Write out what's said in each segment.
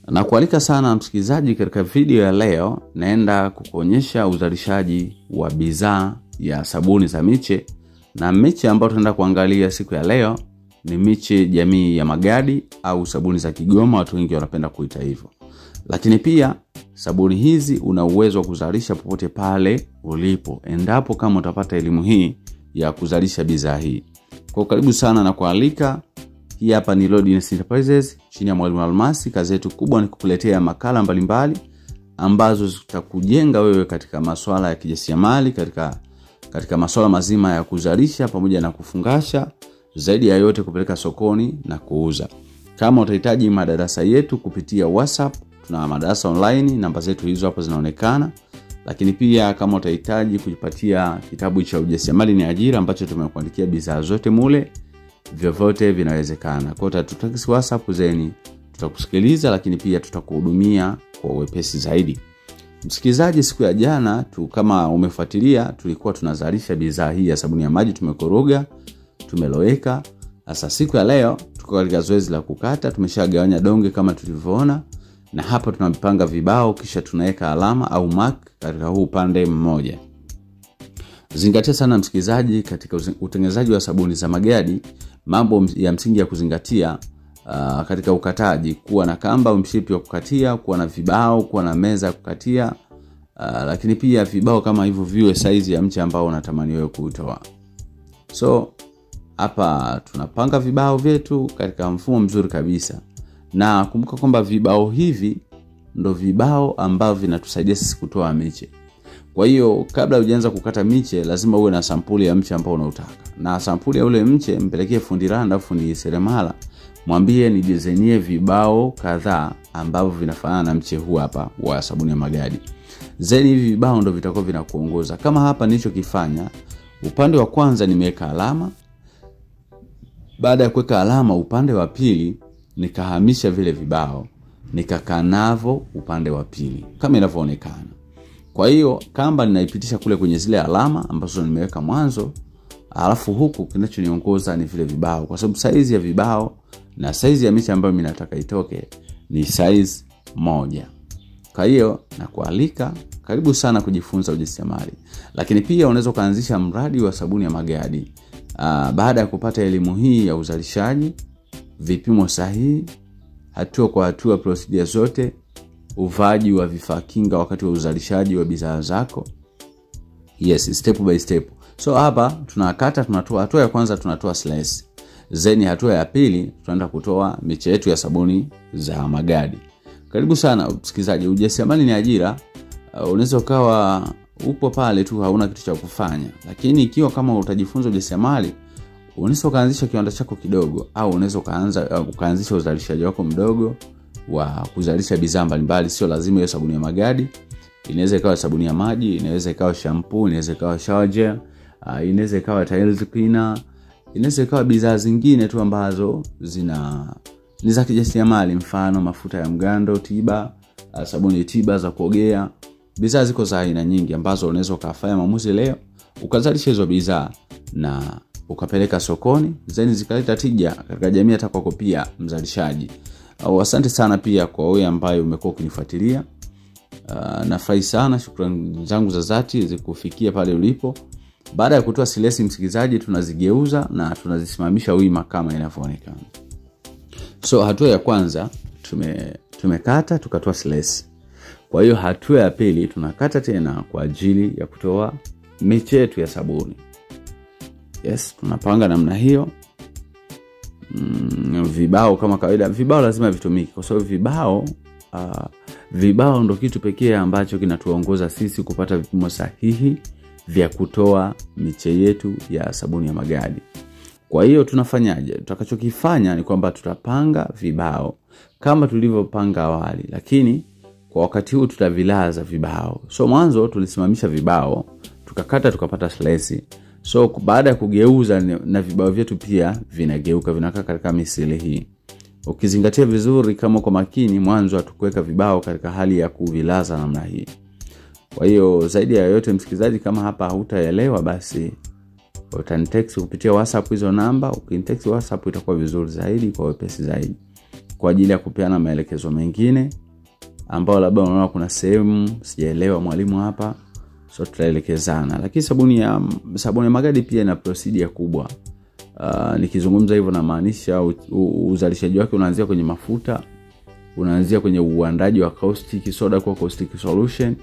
Na kualika sana msikilizaji, katika video ya leo naenda kukuonyesha uzalishaji wa bidhaa ya sabuni za miche. Na miche ambayo tunaenda kuangalia siku ya leo ni miche jamii ya magadi au sabuni za Kigoma, watu wengi wanapenda kuita hivyo. Lakini pia sabuni hizi una uwezo wa kuzalisha popote pale ulipo, endapo kama utapata elimu hii ya kuzalisha bidhaa hii. Kwa karibu sana na kualika. Hii hapa ni Lodness Enterprises chini ya Mwalimu Almasi. Kazi yetu kubwa ni kukuletea makala mbalimbali ambazo zitakujenga wewe katika masuala ya kijasiriamali, katika masuala mazima ya kuzalisha pamoja na kufungasha, zaidi ya yote kupeleka sokoni na kuuza. Kama utahitaji madarasa yetu kupitia WhatsApp, tuna madarasa online, namba zetu hizo hapo zinaonekana. Lakini pia kama utahitaji kujipatia kitabu cha ujasiriamali ni ajira ambacho tumekuandikia bidhaa zote mule, vyovyote vinawezekana. Kwa tutakisi WhatsApp zeni, tutakusikiliza lakini pia tutakuhudumia kwa wepesi zaidi. Msikilizaji, siku ya jana kama umefuatilia, tulikuwa tunazalisha bidhaa hii ya sabuni ya maji, tumekoroga, tumeloweka. Sasa siku ya leo tuko katika zoezi la kukata. Tumeshagawanya donge kama tulivyoona, na hapa tunapanga vibao kisha tunaweka alama au mark katika huu upande mmoja. Zingatia sana msikilizaji, katika utengenezaji wa sabuni za magadi, mambo ya msingi ya kuzingatia katika ukataji: kuwa na kamba au mshipi wa kukatia, kuwa na vibao, kuwa na meza ya kukatia, lakini pia vibao kama hivyo viwe size ya mche ambao unatamani wewe kuutoa. So hapa tunapanga vibao vyetu katika mfumo mzuri kabisa. Na kumbuka kwamba vibao hivi ndo vibao ambavyo vinatusaidia sisi kutoa miche. Kwa hiyo kabla hujaanza kukata miche, lazima uwe na sampuli ya mche ambao unautaka. Na sampuli ya ule mche mpelekee fundi randa, fundi seremala, mwambie ni designie vibao kadhaa ambavyo vinafanana na mche huu hapa wa sabuni ya magadi. Zeni hivi vibao ndo vitakuwa vinakuongoza. Kama hapa nilichokifanya, upande wa kwanza nimeweka alama. Baada ya kuweka alama, upande wa pili nikahamisha vile vibao, nikakaa navo upande wa pili kama inavyoonekana. Kwa hiyo kamba ninaipitisha kule kwenye zile alama ambazo nimeweka mwanzo, alafu huku kinachoniongoza ni vile vibao, kwa sababu size ya vibao na size ya miche ambayo mimi nataka itoke ni size moja. Kwa hiyo nakualika, karibu sana kujifunza ujasiriamali. Lakini pia unaweza kuanzisha mradi wa sabuni ya magadi baada ya kupata elimu hii ya uzalishaji, vipimo sahihi, hatua kwa hatua, procedure zote, uvaji wa vifaa kinga wakati wa uzalishaji wa bidhaa zako. Yes, step by step. So hapa tunakata, tunatoa hatua ya kwanza, tunatoa slice. Zeni hatua ya pili tunaenda kutoa miche yetu ya sabuni za magadi. Karibu sana msikilizaji, ujasiriamali ni ajira. Unaweza ukawa upo pale tu hauna kitu cha kufanya, lakini ikiwa kama utajifunza ujasiriamali, unaweza kuanzisha kiwanda chako kidogo, au unaweza ukaanzisha uzalishaji wako mdogo wa kuzalisha bidhaa mbalimbali. Sio lazima iwe sabuni ya magadi, inaweza ikawa sabuni ya maji, inaweza ikawa shampoo, inaweza ikawa shower gel, inaweza ikawa tiles cleaner, inaweza ikawa bidhaa zingine tu ambazo ni za kijasiriamali, mfano mafuta ya mgando, tiba, sabuni tiba za kuogea. Bidhaa ziko za aina nyingi ambazo unaweza kufanya maamuzi leo ukazalisha hizo bidhaa na ukapeleka sokoni, zeni zikaleta tija katika jamii hata kwako pia mzalishaji. Asante sana pia kwa wewe ambaye umekuwa ukinifuatilia. Nafurahi sana, shukrani zangu za dhati zikufikia pale ulipo. Baada ya kutoa silesi msikilizaji, tunazigeuza na tunazisimamisha wima kama inavyoonekana. So hatua ya kwanza tumekata tukatoa silesi. Kwa hiyo hatua ya pili tunakata tena kwa ajili ya kutoa miche yetu ya sabuni. Yes, tunapanga namna hiyo. Vibao kama kawaida, vibao lazima vitumike kwa sababu vibao ndo kitu pekee ambacho kinatuongoza sisi kupata vipimo sahihi vya kutoa miche yetu ya sabuni ya magadi. Kwa hiyo tunafanyaje? Tutakachokifanya ni kwamba tutapanga vibao kama tulivyopanga awali, lakini kwa wakati huu tutavilaza vibao. So mwanzo tulisimamisha vibao, tukakata tukapata slice. So baada ya kugeuza na vibao vyetu pia vinageuka, vinakaa katika misili hii. Ukizingatia vizuri kama kwa makini, mwanzo hatukuweka vibao katika hali ya kuvilaza namna hii. Kwa hiyo zaidi ya yote msikilizaji, kama hapa hutaelewa, basi utanitext kupitia WhatsApp hizo namba. Ukinitext WhatsApp itakuwa vizuri zaidi, kwa wepesi zaidi. kwa ajili ya kupeana maelekezo mengine ambao labda unaona kuna sehemu sijaelewa mwalimu hapa, so tutaelekezana. Lakini sabuni ya magadi pia ina procedure kubwa. Nikizungumza hivyo na maanisha uzalishaji wake unaanzia kwenye mafuta, unaanzia kwenye uandaji wa caustic soda kwa caustic solution,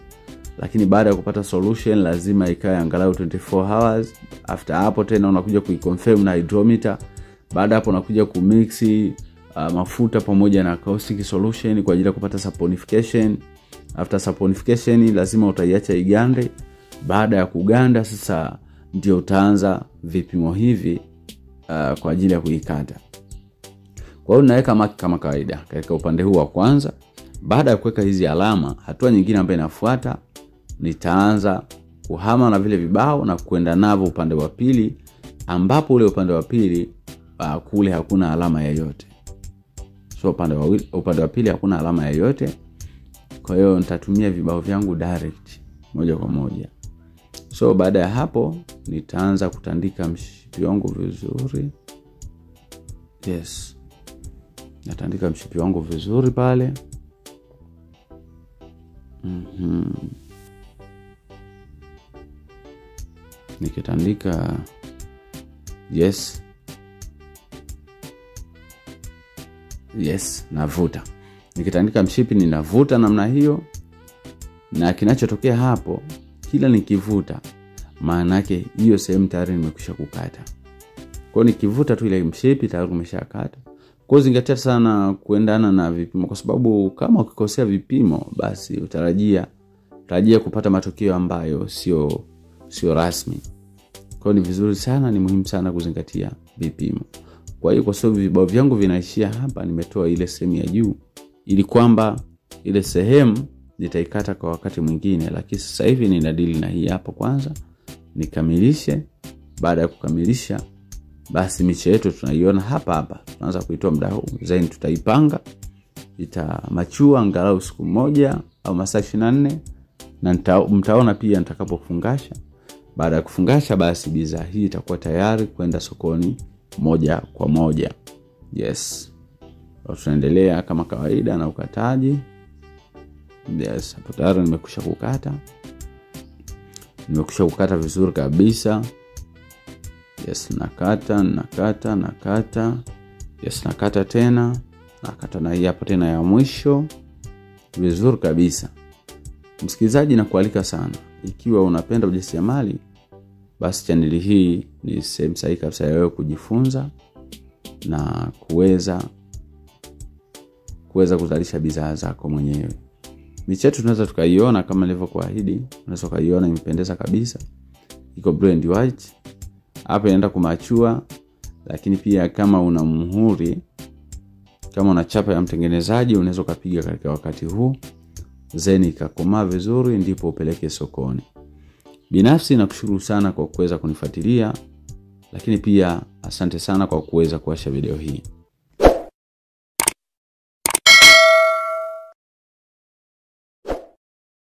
lakini baada ya kupata solution lazima ikae angalau 24 hours. After hapo tena unakuja kuiconfirm na hydrometer. Baada hapo unakuja kumix mafuta pamoja na caustic solution kwa ajili ya kupata saponification. After saponification lazima utaiacha igande. Baada ya kuganda sasa ndio utaanza vipimo hivi kwa ajili ya kuikata. Kwa hiyo naweka maki kama kawaida katika upande huu wa kwanza. Baada ya kuweka hizi alama, hatua nyingine ambayo inafuata nitaanza kuhama na vile vibao na kwenda navyo upande wa pili, ambapo ule upande wa pili kule hakuna alama yoyote. So upande wa pili hakuna alama yoyote. Kwa hiyo nitatumia vibao vyangu direct moja kwa moja. So baada ya hapo nitaanza kutandika mshipi wangu vizuri. Yes. Natandika mshipi wangu vizuri pale. Nikitandika yes, navuta. Nikitandika mshipi ninavuta namna hiyo, na kinachotokea hapo kila nikivuta maana yake hiyo sehemu tayari nimekwisha kukata. Kwa nikivuta tu ile mshipi tayari umeshakata. Kwa zingatia sana kuendana na vipimo, kwa sababu kama ukikosea vipimo basi utarajia kupata matokeo ambayo sio rasmi. Kwa ni vizuri sana, ni muhimu sana kuzingatia vipimo. Kwa hiyo kwa sababu vibao vyangu vinaishia hapa, nimetoa ile sehemu ya juu ili kwamba ile sehemu nitaikata kwa wakati mwingine, lakini sasa hivi ninadili na hii hapo kwanza nikamilishe. Baada ya kukamilisha basi miche yetu tunaiona hapa. Tunaanza kuitoa muda huu, zaidi tutaipanga, itamachua angalau siku moja au masaa 24, na mtaona pia nitakapofungasha. Baada ya kufungasha basi bidhaa hii itakuwa tayari kwenda sokoni moja kwa moja. Yes. Tunaendelea kama kawaida na ukataji. Yes, hapo tayari nimekwisha kukata. Nimekwisha kukata vizuri kabisa. Yes, nakata. Yes, nakata tena. Nakata na hii hapo tena ya mwisho. Vizuri kabisa. Msikilizaji, nakualika sana, ikiwa unapenda ujasiriamali, basi channel hii ni sehemu sahihi kabisa ya wewe kujifunza na kuweza kuzalisha bidhaa zako mwenyewe. Miche yetu tunaweza tukaiona kama nilivyokuahidi, unaweza kuiona imependeza kabisa. Iko blend white. Hapa inaenda kumachua, lakini pia kama una muhuri, kama una chapa ya mtengenezaji, unaweza kupiga katika wakati huu zeni ikakomaa vizuri, ndipo upeleke sokoni. Binafsi nakushukuru sana kwa kuweza kunifuatilia, lakini pia asante sana kwa kuweza kuwasha video hii.